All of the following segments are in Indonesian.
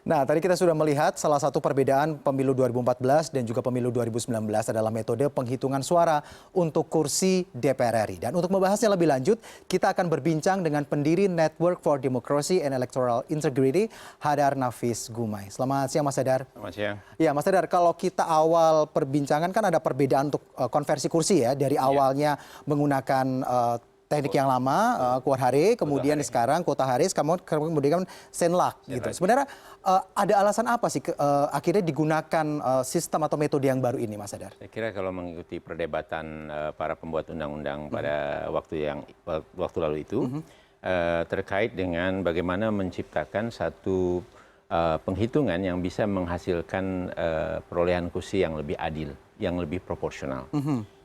Nah, tadi kita sudah melihat salah satu perbedaan pemilu 2014 dan juga pemilu 2019 adalah metode penghitungan suara untuk kursi DPR RI. Dan untuk membahasnya lebih lanjut, kita akan berbincang dengan pendiri Network for Democracy and Electoral Integrity, Hadar Nafis Gumai. Selamat siang, Mas Hadar. Selamat siang. Ya, Mas Hadar, kalau kita awal perbincangan kan ada perbedaan untuk konversi kursi ya. Dari awalnya menggunakan teknik yang lama, Kuarhare, kemudian sekarang Kota Haris, kemudian Senlak gitu. Sebenarnya ada alasan apa sih akhirnya digunakan sistem atau metode yang baru ini, Mas Hadar? Saya kira kalau mengikuti perdebatan para pembuat undang-undang pada waktu lalu itu terkait dengan bagaimana menciptakan satu penghitungan yang bisa menghasilkan perolehan kursi yang lebih adil, yang lebih proporsional.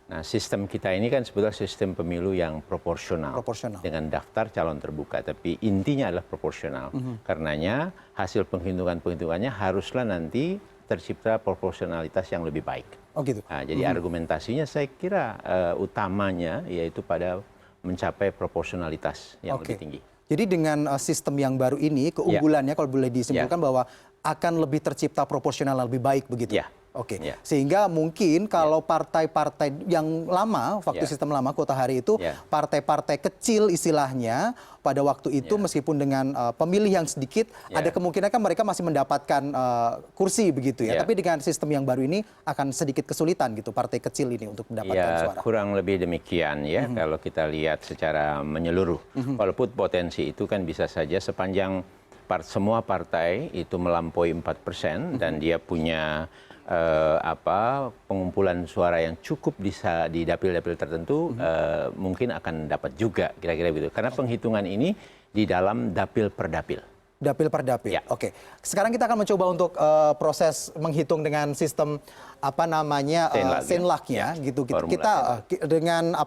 Nah, sistem kita ini kan sebetulnya sistem pemilu yang proporsional. Dengan daftar calon terbuka, tapi intinya adalah proporsional. Karenanya hasil penghitungannya haruslah nanti tercipta proporsionalitas yang lebih baik. Oh gitu. Nah, jadi argumentasinya saya kira utamanya yaitu pada mencapai proporsionalitas yang lebih tinggi. Jadi dengan sistem yang baru ini, keunggulannya kalau boleh disimpulkan bahwa akan lebih tercipta proporsional yang lebih baik begitu? Ya. Oke, sehingga mungkin kalau partai-partai yang lama, waktu sistem lama Kota Hari itu, partai-partai kecil istilahnya, pada waktu itu meskipun dengan pemilih yang sedikit, ada kemungkinan kan mereka masih mendapatkan kursi begitu ya. Tapi dengan sistem yang baru ini akan sedikit kesulitan gitu, partai kecil ini untuk mendapatkan suara. Kurang lebih demikian ya, kalau kita lihat secara menyeluruh. Walaupun potensi itu kan bisa saja sepanjang semua partai itu melampaui 4% dan dia punya pengumpulan suara yang cukup bisa di dapil-dapil tertentu mungkin akan dapat juga kira-kira begitu. Karena penghitungan ini di dalam dapil per dapil. Dapil per dapil. Oke. Sekarang kita akan mencoba untuk proses menghitung dengan sistem Senlaknya gitu. Kita dengan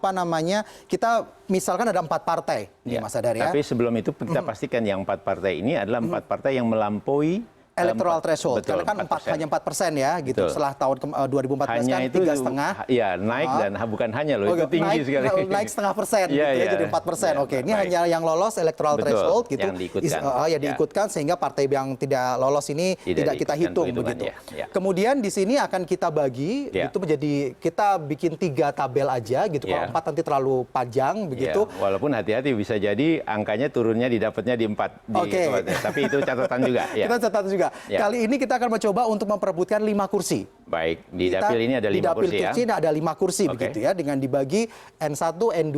kita misalkan ada 4 partai nih Mas Hadar ya. Tapi sebelum itu kita pastikan yang 4 partai ini adalah 4 partai yang melampaui electoral threshold, karena kan hanya 4% ya, gitu. Setelah tahun 2014 hanya kan itu 3,5. Iya, naik dan bukan hanya loh, itu tinggi sekali. Naik 0,5% gitu ya, jadi 4%. Oke, ini hanya yang lolos electoral threshold gitu. Yang diikutkan. Diikutkan sehingga partai yang tidak lolos ini tidak kita hitung begitu. Kemudian di sini akan kita bagi, itu menjadi kita bikin 3 tabel aja gitu. Kalau 4 nanti terlalu panjang begitu. Walaupun hati-hati bisa jadi angkanya turunnya didapatnya di 4. Tapi itu catatan juga. Kita catat juga. Kali ini kita akan mencoba untuk memperebutkan 5 kursi. Baik, di dapil ini ada 5 kursi ya. Di dapil ada 5 kursi begitu ya, dengan dibagi N1, N2,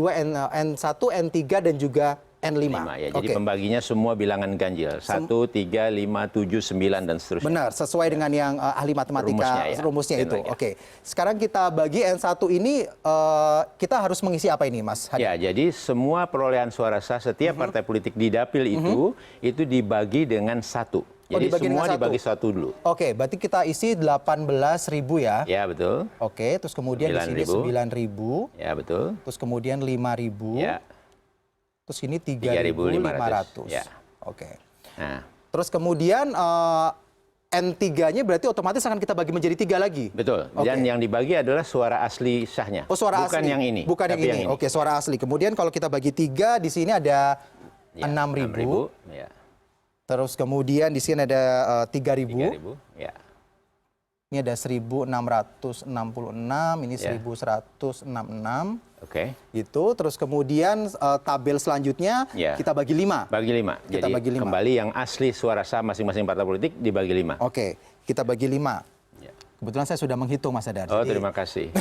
N1, N3 dan juga N5. Jadi pembaginya semua bilangan ganjil. 1, 3, 5, 7, 9 dan seterusnya. Benar, sesuai dengan yang ahli matematika rumusnya itu. Oke. Sekarang kita bagi N1 ini kita harus mengisi apa ini, Mas Hadar? Ya, jadi semua perolehan suara sah setiap partai politik di dapil itu dibagi dengan 1. Jadi semua dibagi 1 dulu. Oke, berarti kita isi 18.000 ya. Ya, betul. Oke, terus kemudian di sini 9.000. Ya, betul. Terus kemudian 5.000. Ya. Terus ini 3.500. Ya. Oke. Nah, terus kemudian N3-nya berarti otomatis akan kita bagi menjadi 3 lagi. Betul. Dan yang dibagi adalah suara asli sahnya. Oh, suara bukan asli. Yang ini. Bukan yang ini. Oke, suara asli. Kemudian kalau kita bagi 3, di sini ada 6.000. Ya. Terus kemudian di sini ada 3.000. Ya. Ini ada 1.666, ini 1.166. Oke. Gitu. Terus kemudian tabel selanjutnya kita bagi 5. Bagi 5. Jadi bagi 5. Kembali yang asli suara sah masing-masing partai politik dibagi 5. Oke, kita bagi 5. Kebetulan saya sudah menghitung, Mas Hadar. Oh, terima kasih.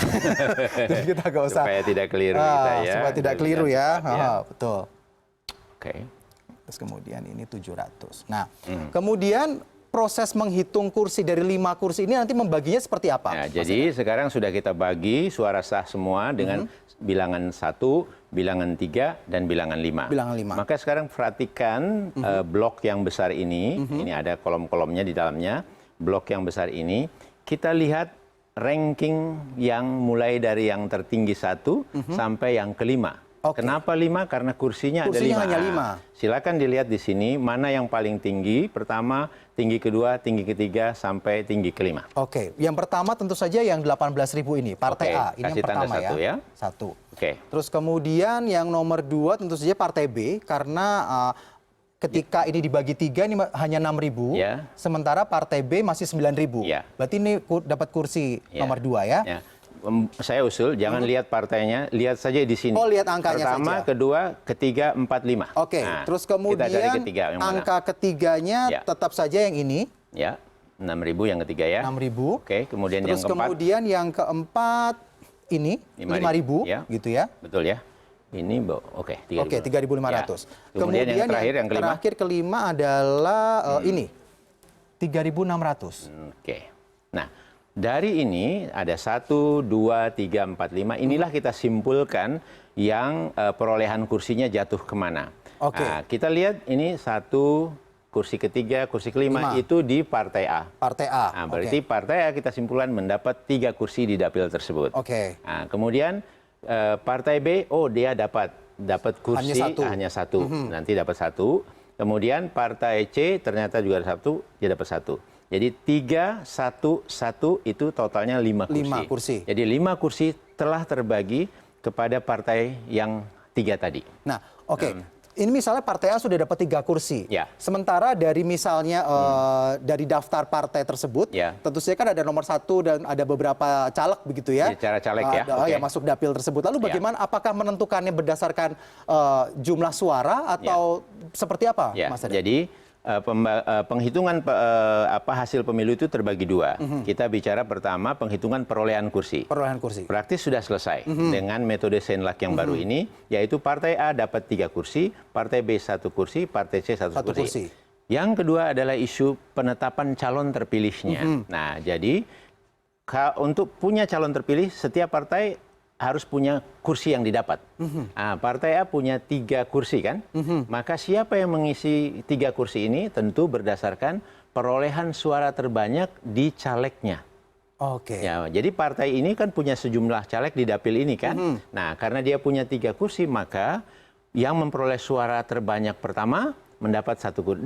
Jadi kita nggak usah. Supaya tidak keliru kita ya. Supaya tidak keliru ya. Betul. Oke. Terus kemudian ini 700. Nah, kemudian proses menghitung kursi dari 5 kursi ini nanti membaginya seperti apa? Nah, jadi sekarang sudah kita bagi suara sah semua dengan bilangan 1, bilangan 3, dan bilangan 5. Bilangan 5. Maka sekarang perhatikan blok yang besar ini ada kolom-kolomnya di dalamnya, blok yang besar ini, kita lihat ranking yang mulai dari yang tertinggi 1 sampai yang kelima. Kenapa 5? Karena kursinya ada 5. Hanya 5. Silakan dilihat di sini mana yang paling tinggi. Pertama, tinggi kedua, tinggi ketiga, sampai tinggi kelima. Oke, yang pertama tentu saja yang 18.000 ini, Partai A. Ini yang pertama ya. 1. Oke. Terus kemudian yang nomor 2 tentu saja Partai B, karena ketika ini dibagi 3 ini hanya 6.000, sementara Partai B masih 9.000. Berarti ini dapat kursi nomor 2 ya? Saya usul, jangan lihat partainya, lihat saja di sini. Oh, lihat angkanya Pertama, saja. kedua, ketiga, 4, 5. Oke, terus kemudian angka ketiganya tetap saja yang ini. Ya, 6.000 yang ketiga ya. 6.000. Oke, kemudian terus yang keempat. Kemudian yang keempat ini 5.000 gitu ya. Betul ya. Ini oke, 3.500. Oke, 3.500. Kemudian yang terakhir, yang kelima. Terakhir kelima adalah ini 3.600. Oke. Nah, dari ini ada 1, 2, 3, 4, 5. Inilah kita simpulkan yang perolehan kursinya jatuh kemana. Oke. Nah, kita lihat ini 1, kursi ketiga, kursi kelima itu di Partai A. Partai A. Nah, berarti Partai A kita simpulkan mendapat 3 kursi di dapil tersebut. Oke. Nah, kemudian Partai B, dia dapat kursi hanya satu. Nanti dapat 1. Kemudian Partai C ternyata juga ada 1, dia dapat 1. Jadi 3, 1, 1 itu totalnya 5 kursi. Jadi 5 kursi telah terbagi kepada partai yang 3 tadi. Nah, oke. Ini misalnya Partai A sudah dapat 3 kursi. Sementara dari misalnya dari daftar partai tersebut, tentu saja kan ada nomor 1 dan ada beberapa caleg begitu ya. Cara caleg ya. Yang masuk dapil tersebut. Lalu bagaimana? Apakah menentukannya berdasarkan jumlah suara atau seperti apa, Mas Hadar? Jadi penghitungan hasil pemilu itu terbagi 2. Kita bicara pertama penghitungan perolehan kursi. Praktis sudah selesai dengan metode Senlak yang baru ini, yaitu Partai A dapat 3 kursi, Partai B 1 kursi, Partai C 1 kursi. Yang kedua adalah isu penetapan calon terpilihnya. Nah, jadi untuk punya calon terpilih, setiap partai harus punya kursi yang didapat. Partai A punya 3 kursi kan? Maka siapa yang mengisi 3 kursi ini tentu berdasarkan perolehan suara terbanyak di calegnya. Oke. Ya, jadi partai ini kan punya sejumlah caleg di dapil ini kan? Nah, karena dia punya 3 kursi, maka yang memperoleh suara terbanyak pertama mendapat 1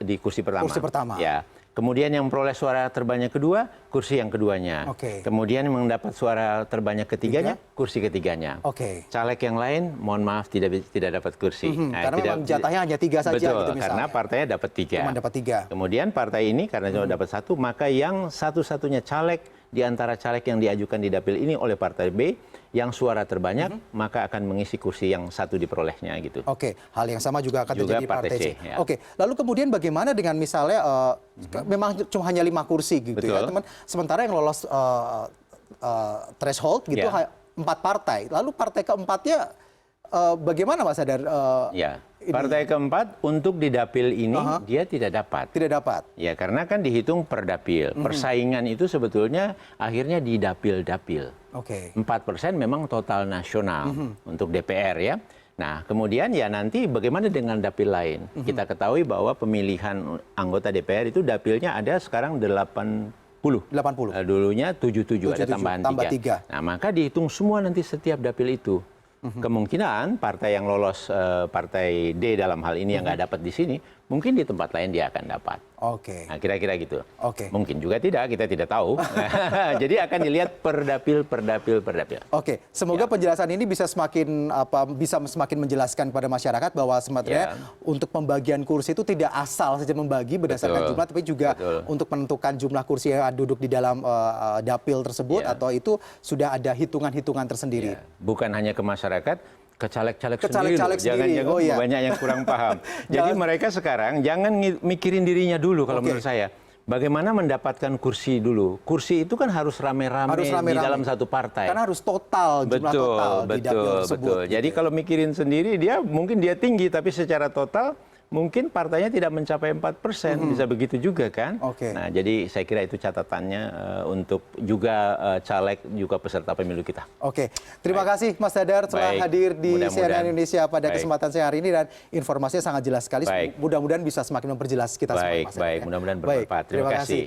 di kursi pertama. Kursi pertama. Ya. Kemudian yang memperoleh suara terbanyak kedua, kursi yang keduanya. Kemudian yang mendapat suara terbanyak ketiganya, kursi ketiganya. Caleg yang lain, mohon maaf tidak dapat kursi. Karena memang jatahnya hanya 3 saja. Betul, gitu karena partainya dapat 3. Cuma dapat 3. Kemudian partai ini karena cuma dapat 1, maka yang satu-satunya caleg di antara caleg yang diajukan di dapil ini oleh Partai B, yang suara terbanyak, maka akan mengisi kursi yang 1 diperolehnya gitu. Oke, hal yang sama juga akan terjadi di Partai C. Ya. Oke, lalu kemudian bagaimana dengan misalnya memang cuma hanya 5 kursi gitu ya, teman. Sementara yang lolos threshold gitu 4 partai. Lalu partai keempatnya bagaimana, Mas Hadar? Partai keempat untuk di dapil ini dia tidak dapat. Tidak dapat. Ya, karena kan dihitung per dapil. Persaingan itu sebetulnya akhirnya di dapil-dapil. 4% memang total nasional untuk DPR ya. Nah, kemudian ya nanti bagaimana dengan dapil lain? Kita ketahui bahwa pemilihan anggota DPR itu dapilnya ada sekarang 80. Dulunya 77, ada tambahan 3. Nah, maka dihitung semua nanti setiap dapil itu. Kemungkinan partai yang lolos partai D dalam hal ini yang nggak dapat di sini, mungkin di tempat lain dia akan dapat. Nah, kira-kira gitu. Mungkin juga tidak, kita tidak tahu. Jadi akan dilihat per dapil. Semoga penjelasan ini bisa semakin menjelaskan kepada masyarakat bahwa sebenarnya untuk pembagian kursi itu tidak asal saja membagi berdasarkan jumlah, tapi juga untuk menentukan jumlah kursi yang duduk di dalam dapil tersebut atau itu sudah ada hitungan-hitungan tersendiri. Bukan hanya ke masyarakat, ke caleg-caleg sendiri. Jangan banyak yang kurang paham. Jadi mereka sekarang jangan mikirin dirinya dulu kalau menurut saya. Bagaimana mendapatkan kursi dulu? Kursi itu kan harus rame-rame di dalam satu partai. Karena harus total, jumlah total di dapil tersebut. Jadi kalau mikirin sendiri, mungkin dia tinggi, tapi secara total mungkin partainya tidak mencapai 4%, bisa begitu juga kan? Nah, jadi saya kira itu catatannya untuk juga caleg, juga peserta pemilu kita. Terima kasih Mas Hadar telah hadir di CNN Indonesia pada kesempatan saya hari ini dan informasinya sangat jelas sekali. Mudah-mudahan bisa semakin memperjelas kita semua. Mudah-mudahan bermanfaat. Terima kasih.